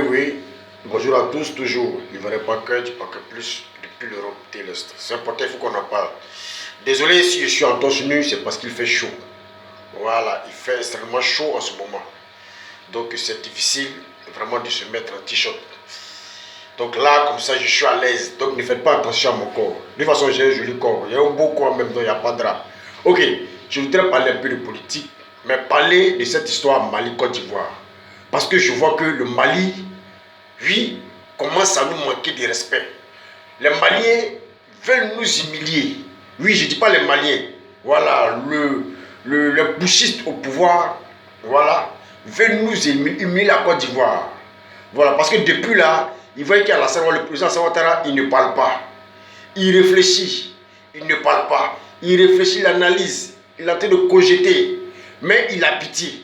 oui. Bonjour à tous, toujours. Livré package, paquet plus, depuis l'Europe de l'Est. C'est important, il faut qu'on en parle. Désolé si je suis en torse nu, c'est parce qu'il fait chaud. Voilà, il fait extrêmement chaud en ce moment. Donc c'est difficile vraiment de se mettre en t-shirt. Donc là, comme ça, je suis à l'aise. Donc ne faites pas attention à mon corps. De toute façon, j'ai un joli corps. J'ai un beau corps en même temps, il n'y a pas de drap. Ok, je voudrais parler un peu de politique, mais parler de cette histoire Mali-Côte d'Ivoire. Parce que je vois que le Mali, oui, commence à nous manquer de respect. Les Maliens veulent nous humilier. Oui, je ne dis pas les Maliens. Voilà, le pushiste au pouvoir, voilà, veulent nous humilier la Côte d'Ivoire. Voilà, parce que depuis là, il voit qu'il y a le président Ouattara, il ne parle pas. Il réfléchit, il ne parle pas. Il réfléchit, il analyse, il est en train de cogiter. Mais il a pitié.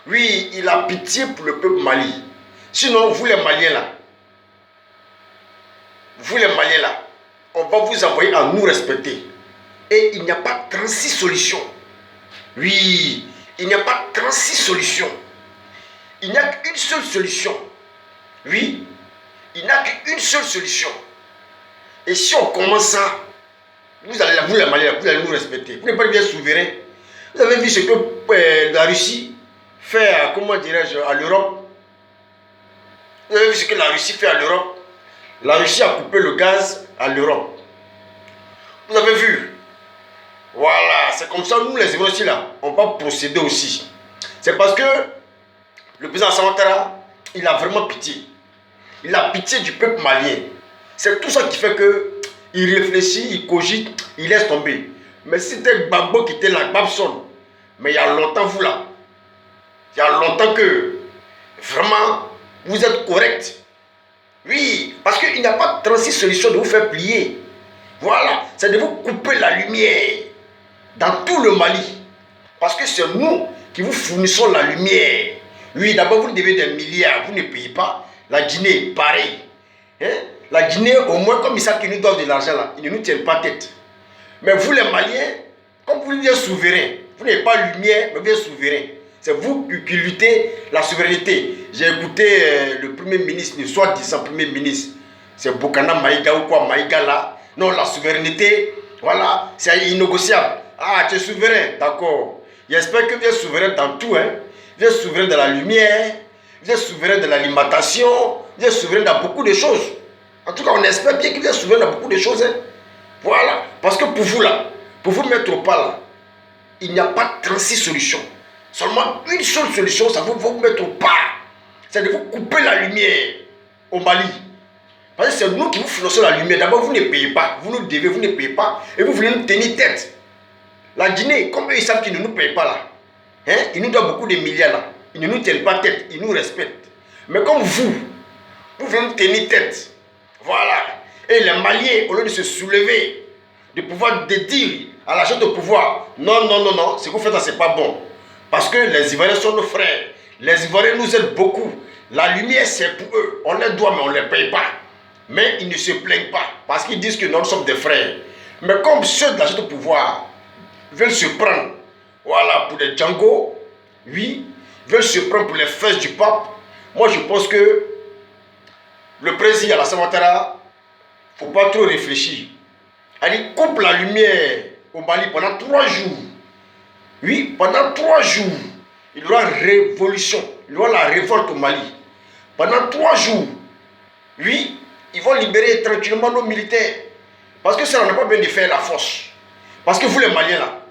Oui, il a pitié pour le peuple Mali. Sinon, vous les Maliens là, on va vous envoyer à nous respecter. Et il n'y a pas 36 solutions. Oui, il n'y a pas 36 solutions. Il n'y a qu'une seule solution. Oui, il n'y a qu'une seule solution. Et si on commence ça, vous les Maliens, vous allez nous respecter. Vous n'êtes pas bien souverain. Vous avez vu ce que la Russie fait, comment dirais-je, à l'Europe. Vous avez vu ce que la Russie fait à l'Europe. La Russie a coupé le gaz à l'Europe. Vous avez vu. Voilà, c'est comme ça, nous les Ivoiriens aussi là, on va procéder aussi. C'est parce que le président Ouattara, il a vraiment pitié. Il a pitié du peuple malien. C'est tout ça qui fait que il réfléchit, il cogite, il laisse tomber. Mais si c'était Gbagbo qui était là, Babson, mais il y a longtemps vous là, il y a longtemps que vraiment vous êtes correct. Oui, parce qu'il n'y a pas 36 solutions de vous faire plier. Voilà, c'est de vous couper la lumière dans tout le Mali. Parce que c'est nous qui vous fournissons la lumière. Oui, d'abord vous devez des milliards, vous ne payez pas. La Guinée, pareil. Hein? La Guinée, au moins, comme ils savent qu'ils nous doivent de l'argent là, ils ne nous tiennent pas tête. Mais vous les Maliens, comme vous êtes souverains, vous n'avez pas lumière, mais vous êtes souverains. C'est vous qui luttez la souveraineté. J'ai écouté le premier ministre, le soi-disant premier ministre, c'est Bokana Maïga ou quoi, Maïga là. Non, la souveraineté, voilà, c'est innégociable. Ah, tu es souverain, d'accord. J'espère que vous êtes souverain dans tout. Hein. Vous êtes souverain de la lumière, vous êtes souverain de l'alimentation, vous êtes souverain dans beaucoup de choses. En tout cas, on espère bien que vous êtes souverain dans beaucoup de choses. Hein. Voilà, parce que pour vous là, pour vous mettre au pas là, il n'y a pas 36 solutions. Seulement une seule solution, ça va vous mettre au pas. C'est de vous couper la lumière au Mali. Parce que c'est nous qui vous finançons la lumière. D'abord, vous ne payez pas. Vous nous devez, vous ne payez pas. Et vous voulez nous tenir tête. La Guinée, comme eux, ils savent qu'ils ne nous payent pas là. Hein? Ils nous donnent beaucoup de milliards là. Ils ne nous tiennent pas tête. Ils nous respectent. Mais comme vous voulez nous tenir tête. Voilà. Et les Maliens, au lieu de se soulever, de pouvoir dire à la chef de pouvoir, non, non, non, non, ce que vous faites là, c'est pas bon. Parce que les Ivoiriens sont nos frères. Les Ivoiriens nous aident beaucoup. La lumière, c'est pour eux. On les doit, mais on ne les paye pas. Mais ils ne se plaignent pas. Parce qu'ils disent que nous sommes des frères. Mais comme ceux de la chef de pouvoir veulent se prendre, voilà, pour des Django, oui, veulent se prendre pour les fesses du pape, moi je pense que le président Alassane Ouattara, il ne faut pas trop réfléchir. Il coupe la lumière au Mali pendant 3 jours. Oui, pendant 3 jours, il y aura révolution, il y aura la révolte au Mali. Pendant 3 jours, oui, ils vont libérer tranquillement nos militaires. Parce que ça n'a pas besoin de faire la force. Parce que vous les Maliens là,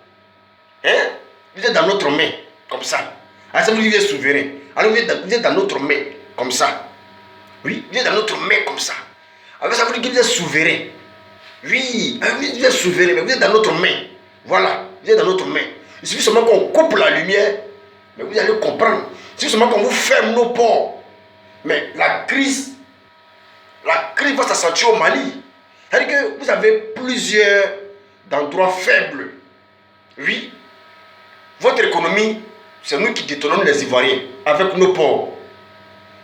hein, vous êtes dans notre main, comme ça. Alors ça vous êtes souverain. Alors vous êtes dans notre main, comme ça. Oui, vous êtes dans notre main, comme ça. Alors ça veut dire que vous êtes souverain. Oui, vous êtes souverain, mais vous êtes dans notre main. Voilà, vous êtes dans notre main. Il suffit seulement qu'on coupe la lumière, mais vous allez comprendre. Il suffit seulement qu'on vous ferme nos ports. Mais la crise va se sentir au Mali. C'est-à-dire que vous avez plusieurs endroits faibles. Oui, votre économie, c'est nous qui détenons les Ivoiriens avec nos ports.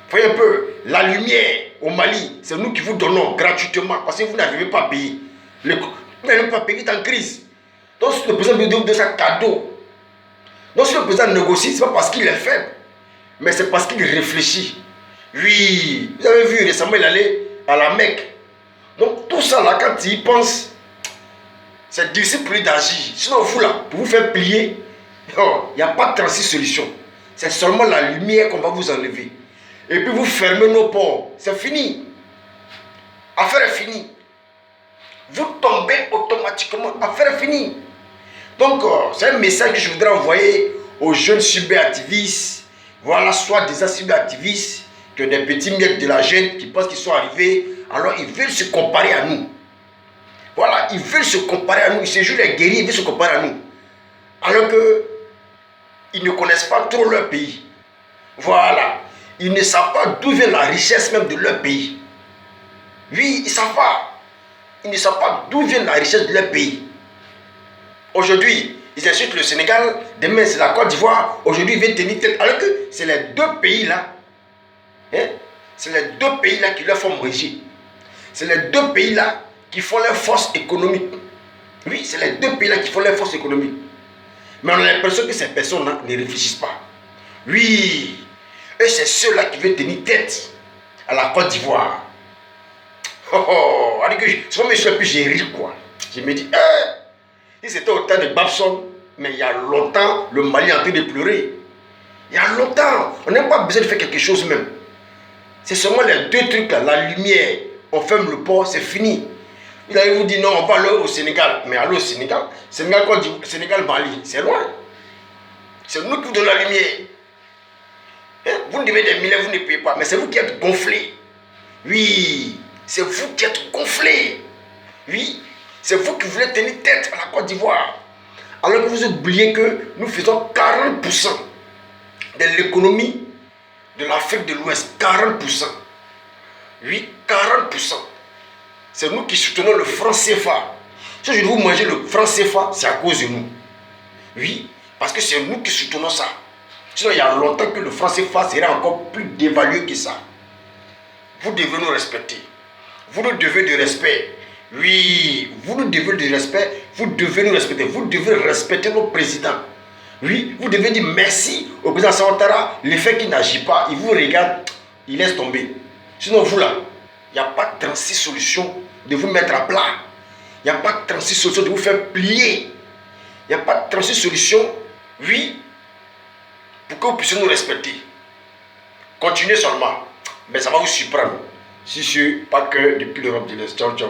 Voyez un peu, la lumière au Mali, c'est nous qui vous donnons gratuitement parce que vous n'arrivez pas à payer. Vous n'arrivez pas à payer en crise. Donc si le président vous donne ça cadeau, donc si le président négocie, ce n'est pas parce qu'il est faible, mais c'est parce qu'il réfléchit. Oui, vous avez vu récemment, il allait à la Mecque. Donc tout ça là, quand il y pense, c'est difficile pour lui d'agir. Sinon, vous là, pour vous faire plier, il n'y a pas de 36 solutions. C'est seulement la lumière qu'on va vous enlever. Et puis vous fermez nos ports. C'est fini. Affaire est finie. Vous tombez automatiquement. Affaire est finie. Donc, c'est un message que je voudrais envoyer aux jeunes cyberactivistes. Voilà, soit des cyberactivistes, que des petits miettes de la jeune qui pensent qu'ils sont arrivés. Alors, ils veulent se comparer à nous. Voilà, ils veulent se comparer à nous. Ils se jouent les guerriers, ils veulent se comparer à nous. Alors que ils ne connaissent pas trop leur pays. Voilà. Ils ne savent pas d'où vient la richesse même de leur pays. Oui, ils ne savent pas. Ils ne savent pas d'où vient la richesse de leur pays. Aujourd'hui, ils insultent le Sénégal. Demain, c'est la Côte d'Ivoire. Aujourd'hui, ils viennent tenir tête. Alors que c'est les deux pays-là. Hein? C'est les deux pays-là qui leur font régir. C'est les deux pays-là qui font leur force économique. Oui, c'est les deux pays-là qui font leur force économique. Mais on a l'impression que ces personnes-là ne réfléchissent pas. Oui, et c'est ceux-là qui veulent tenir tête à la Côte d'Ivoire. C'est comme je suis ri quoi. Je me dis, si c'était au temps de Babson, mais il y a longtemps, le Mali est en train de pleurer. Il y a longtemps, on n'a pas besoin de faire quelque chose même. C'est seulement les deux trucs là, la lumière, on ferme le port, c'est fini. Il allait vous dire non, on va aller au Sénégal. Mais aller au Sénégal, Sénégal, Mali, c'est loin. C'est nous qui vous donnons la lumière. Hein? Vous devez des milliers, vous ne payez pas. Mais c'est vous qui êtes gonflés. Oui, c'est vous qui êtes gonflés. Oui, c'est vous qui voulez tenir tête à la Côte d'Ivoire. Alors que vous oubliez que nous faisons 40% de l'économie de l'Afrique de l'Ouest. 40%. Oui, 40%. C'est nous qui soutenons le franc CFA. Si je dis vous manger le franc CFA, c'est à cause de nous. Oui, parce que c'est nous qui soutenons ça. Sinon, il y a longtemps que le franc CFA serait encore plus dévalué que ça. Vous devez nous respecter. Vous nous devez du respect. Oui, vous nous devez du respect. Vous devez nous respecter. Vous devez respecter nos présidents. Oui, vous devez dire merci au président Ouattara. Le fait qu'il n'agit pas, il vous regarde, il laisse tomber. Sinon, vous là, il n'y a pas de 36 solutions de vous mettre à plat. Il n'y a pas de 36 solutions de vous faire plier. Il n'y a pas de 36 solutions, oui, pour que vous puissiez nous respecter. Continuez seulement, mais ça va vous surprendre. Si ce n'est pas que depuis l'Europe de l'Est. Ciao, ciao.